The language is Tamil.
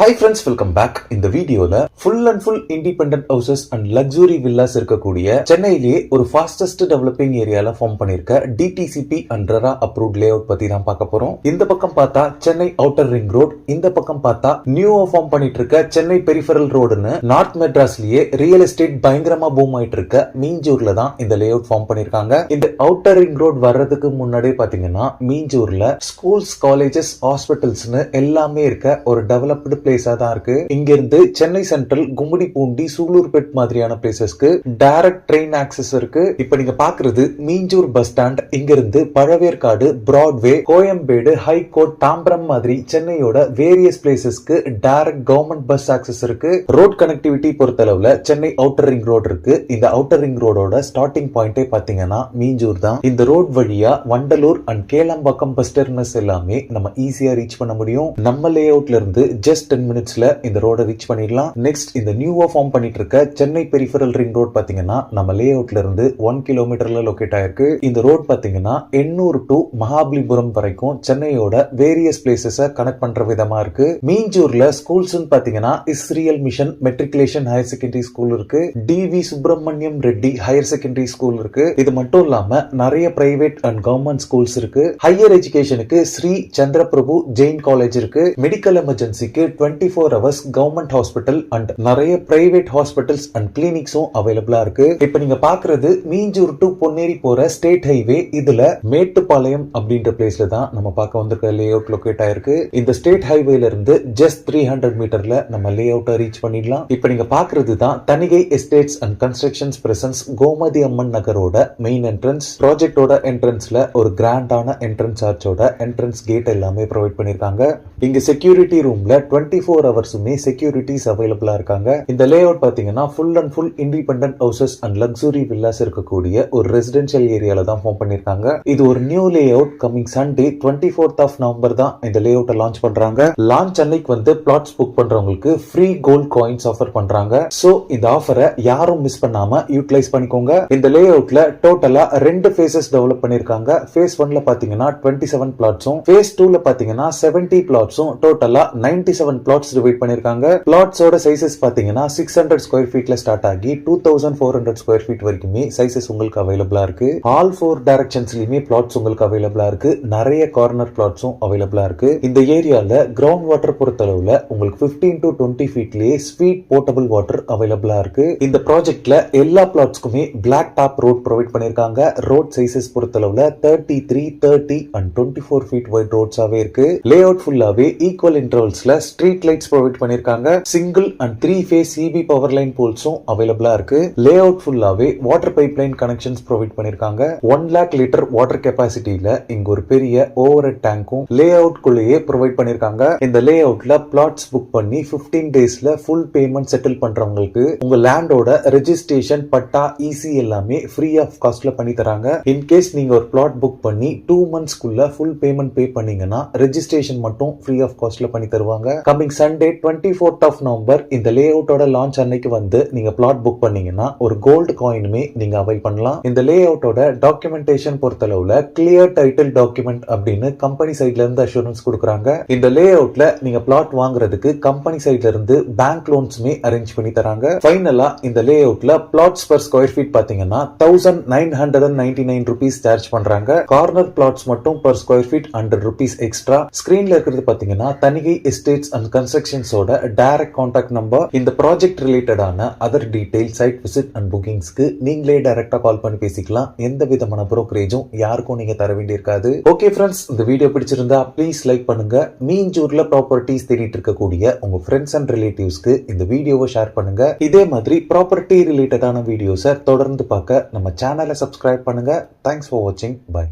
Hi friends, welcome back. இந்த வீடியோல full and full independent houses and luxury villas இருக்கக்கூடிய சென்னையிலேயே ஒரு fastest developing ஏரியால ஃபார்ம் பண்ணிருக்க DTCP and RERA approved layout பத்தி தான் பார்க்க போறோம். இந்த பக்கம் பார்த்தா சென்னை அவுட்டர் ரிங் ரோட், இந்த பக்கம் பார்த்தா நியூவா ஃபார்ம் பண்ணிட்டு இருக்க சென்னை பெரிஃபரல் ரோடுன்னு நார்த் மெட்ராஸ்லயே ரியல் எஸ்டேட் பயங்கரமா பூம் ஆயிட்டு இருக்க மீஞ்சூர்ல தான் இந்த லேஅவுட் ஃபார்ம் பண்ணிருக்காங்க. இந்த அவுட்டர் ரிங் ரோட் வர்றதுக்கு முன்னாடியே பாத்தீங்கன்னா மீஞ்சூர்ல ஸ்கூல்ஸ், காலேஜஸ், ஹாஸ்பிட்டல்ஸ்னு எல்லாமே இருக்க ஒரு டெவலப்டு பிளேஸா தான் இருக்கு. இங்க இருந்து சென்னை சென்ட்ரல், கும்மிடிப்பூண்டி, சூலூர்பேட் மாதிரியான பிளேசஸ்க்கு டைரக்ட் ட்ரெயின் ஆக்சஸ் இருக்கு. இப்ப நீங்க பாக்குறது மீஞ்சூர் பஸ் ஸ்டாண்ட். இங்க இருந்து பழவேற்காடு, பிராட்வே, கோயம்பேடு, ஹைகோர்ட், தாம்பரம் மாதிரி சென்னையோட வேரியஸ் பிளேசஸ்க்கு டைரக்ட் கவர்மெண்ட் பஸ் ஆக்சஸ் இருக்கு. ரோட் கனெக்டிவிட்டி பொறுத்தளவுல சென்னை அவுட்டர் ரிங் ரோடு இருக்கு. இந்த அவுட்டர் ரிங் ரோடோட ஸ்டார்டிங் பாயிண்டே பாத்தீங்கன்னா மீஞ்சூர் தான். இந்த ரோட் வழியா Vandalur and Kelambakkam bus terminus எல்லாமே நம்ம ஈஸியா ரீச் பண்ண முடியும். நம்ம லேஅவுட்ல இருந்து ஜஸ்ட் 10 மினிட்ஸ்ல இந்த ரோட ரீச் பண்ணிடலாம். நெக்ஸ்ட் இந்த நியூவா ஃபார்ம் பண்ணிட்டு இருக்க சென்னை பெரிஃபரல் ரிங் ரோட் பாத்தீங்கன்னா நம்ம லேஅவுட்ல இருந்து 1 கிலோமீட்டர்ல லொகேட் ஆயிருக்கு. இந்த ரோட் பாத்தீங்கன்னா எண்ணூர் டு மகாபலிபுரம் வரைக்கும் சென்னையோட வேரியஸ் பிளேசஸ் கனெக்ட் பண்ற விதமா இருக்கு. மீஞ்சூர்ல ஸ்கூல்ஸ் பாத்தீங்கன்னா Israel mission matriculation higher secondary school இருக்கு, TV Subramaniam Reddy higher secondary school இருக்கு. இது மட்டும் இல்லாம நிறைய பிரைவேட் அண்ட் கவர்மெண்ட் ஸ்கூல்ஸ் இருக்கு. ஹையர் எஜுகேஷனுக்கு ஸ்ரீ சந்திரபிரபு ஜெயின் காலேஜ் இருக்கு. மெடிக்கல் எமர்ஜென்சிக்கு 24 ஹவர்ஸ் கவர்மெண்ட் ஹாஸ்பிட்டல் அண்ட் நிறைய பிரைவேட் ஹாஸ்பிட்டல்ஸ் அண்ட் கிளினிக்ஸும் அவைலபிளா இருக்கு. இப்ப நீங்க பாக்குறது மீஞ்சூர் டு பொன்னேரி போற ஸ்டேட் ஹைவே. இதுல மேட்டுப்பாளையம் அப்படின்ற பிளேஸ்ல தான் நம்ம பார்க்க வந்திருக்க லேஅவுட் லொகேட் ஆயிருக்கு. இந்த ஸ்டேட் ஹைவேல இருந்து ஜஸ்ட் 300 மீட்டர்ல நம்ம லேஅவுட்டை ரீச் பண்ணிடலாம். இப்ப நீங்க பாக்குறது தான் Thanigai estates and constructions presents Gomathi Amman நகரோட மெயின் என்ட்ரன்ஸ். ப்ராஜெக்டோட என்ட்ரன்ஸ்ல ஒரு கிராண்டான என்ட்ரன்ஸ் ஆர்ச்சோட என்ட்ரன்ஸ் கேட் எல்லாமே ப்ரொவைட் பண்ணிருக்காங்க. இங்க செக்யூரிட்டி ரூம்ல 24 ஹவர்ஸுமே செக்யூரிட்டிஸ் அவைலபிளா இருக்காங்க. இந்த லேஅவுட் பாத்தீங்கன்னா full and full independent houses and luxury villas இருக்கக்கூடிய ஒரு ரெசிடென்ஷியல் ஏரியால தான் ஃபார்ம் பண்ணிருக்காங்க. இது ஒரு new layout. Coming Sunday 24th of November தான் இந்த லேஅவுட்டை லான்ச் பண்றாங்க. லான்ச் அன்னைக்கு வந்து பிளாட்ஸ் புக் பண்றவங்களுக்கு ஃப்ரீ கோல்ட் காயின்ஸ் ஆஃபர் பண்றாங்க. சோ இந்த ஆஃபரை யாரும் மிஸ் பண்ணாம யூட்டிலைஸ் பண்ணிக்கோங்க. இந்த லேஅவுட்ல டோட்டலா 2 ஃபேசஸ் டெவலப் பண்ணிருக்காங்க. ஃபேஸ் 1ல பாத்தீங்கன்னா 27 பிளாட்ஸும், ஃபேஸ் 2ல பாத்தீங்கன்னா 70 பிளாட்ஸும், டோட்டலா 97 பிளாட்ஸ் டிவைட் பண்ணிருக்காங்க. பிளாட்ஸோட சைசஸ் பாத்தீங்கன்னா 600 ஸ்கொயர் ஃபீட்ல ஸ்டார்ட் ஆகி 2400 ஸ்கொயர் ஃபீட் வரைக்குமே சைசஸ் உங்களுக்கு அவைலபிளா இருக்கு. ஆல் 4 டைரக்ஷன்ஸ்லயுமே பிளாட்ஸ் உங்களுக்கு அவைலபிளா இருக்கு. நிறைய கார்னர் பிளாட்ஸும் அவைலபிளா இருக்கு. இந்த ஏரியால கிரவுண்ட் வாட்டர் பொறுத்தளவுல உங்களுக்கு 15 to 20 ஃபீட்லயே ஸ்வீட் போர்ட்டபிள் வாட்டர் அவைலபிளா இருக்கு. இந்த ப்ராஜெக்ட்ல எல்லா பிளாட்ஸ்க்குமே பிளாக் டாப் ரோட் ப்ரொவைட் பண்ணிருக்காங்க. ரோட் சைசஸ் பொறுத்தளவுல 33, 30 and 24 ஃபீட் வைட் ரோட்ஸாவே இருக்கு. லேஅவுட் ஃபுல்லாவே ஈக்குவல் இன்டர்வல்ஸ்ல ஸ்ட்ரீட் லைட்ஸ் ப்ரொவைட் பண்ணிருக்காங்க. Single and 3 phase CB power line போல்ஸும் அவைலபிளா இருக்கு. லேஅவுட் ஃபுல்லாவே water pipe line connections provide பண்ணிருக்காங்க. 1 lakh லிட்டர் வாட்டர் கெபாசிட்டியில இங்க ஒரு பெரிய ஓவர் ஹெட் டேங்கும் லேஅவுட் குள்ளேயே ப்ரொவைட் பண்ணிருக்காங்க. இந்த லேஅவுட்ல பிளாட்ஸ் புக் பண்ணி 15 டேஸ்ல ஃபுல் பேமெண்ட் செட்டில் பண்றவங்களுக்கு உங்க லேண்டோட ரெஜிஸ்ட்ரேஷன், பட்டா, இசி எல்லாமே ஃப்ரீ ஆஃப் காஸ்ட்ல பண்ணி தராங்க. இன் கேஸ் நீங்க ஒரு பிளாட் புக் பண்ணி 2 monthsக்குள்ள ஃபுல் பேமெண்ட் பே பண்ணீங்கன்னா ரெஜிஸ்ட்ரேஷன் மட்டும் ஃப்ரீ ஆஃப் காஸ்ட்ல பண்ணி தருவாங்க. Coming Sunday 24th of November இந்த லேஅவுட்டோட லான்ச் அன்னைக்கு வந்து நீங்க பிளாட் புக் பண்ணீங்கன்னா ஒரு கோல்டு காயினுமே நீங்க அவைல் பண்ணலாம். இந்த லேஅவுட்டோட டாக்குமெண்டேஷன் பொறுத்தளவுல கிளியர் டைட்டில் டாக்குமெண்ட் அப்படின்னு கம்பெனி சைட்ல இருந்து அஷூரன்ஸ் கொடுக்குறாங்க. இந்த லேஅவுட்ல நீங்க பிளாட் வாங்குறதுக்கு கம்பெனி சைட்ல இருந்து பேங்க் லோன்ஸ்மே அரேஞ்ச் பண்ணி தராங்க. ஃபைனலா இந்த லேஅவுட்ல பிளாட்ஸ் பர் ஸ்கொயர் ஃபீட் பாத்தீங்கன்னா 1999 rupees சார்ஜ் பண்றாங்க. கார்னர் பிளாட்ஸ் மட்டும் per square feet 100 rupees extra. ஸ்கிரீன்ல இருக்கிறது பாத்தீங்கன்னா தனிகை எஸ்டேட்ஸ் அண்ட் கன்ஸ்ட்ரக்ஷன்ஸோட டைரக்ட் கான்டாக்ட் நம்பர். இந்த ப்ராஜெக்ட் ரிலேட்டடான other detail, site visit and புக்கிங்ஸ்க்கு நீங்களே டைரக்டா கால் பண்ணி பேசிக்கலாம். எந்த விதமான புரோக்கரேஜும் யாருக்கும் நீங்க தர வேண்டியிருக்காது. ஓகே ஃப்ரெண்ட்ஸ், இந்த வீடியோ பிடிச்சிருந்தா ப்ளீஸ் லைக் பண்ணுங்க. மீஞ்சூர்ல ப்ராப்பர்ட்டிஸ் தேடிட்டு இருக்கக்கூடிய உங்க ஃப்ரெண்ட்ஸ் அண்ட் ரிலேட்டிவ்ஸ்க்கு இந்த வீடியோவை ஷேர் பண்ணுங்க. இதே மாதிரி ப்ராப்பர்ட்டி ரிலேட்டடான வீடியோஸை தொடர்ந்து பார்க்க நம்ம சேனலை சப்ஸ்கிரைப் பண்ணுங்க. தேங்க்ஸ் ஃபார் வாட்சிங். பை.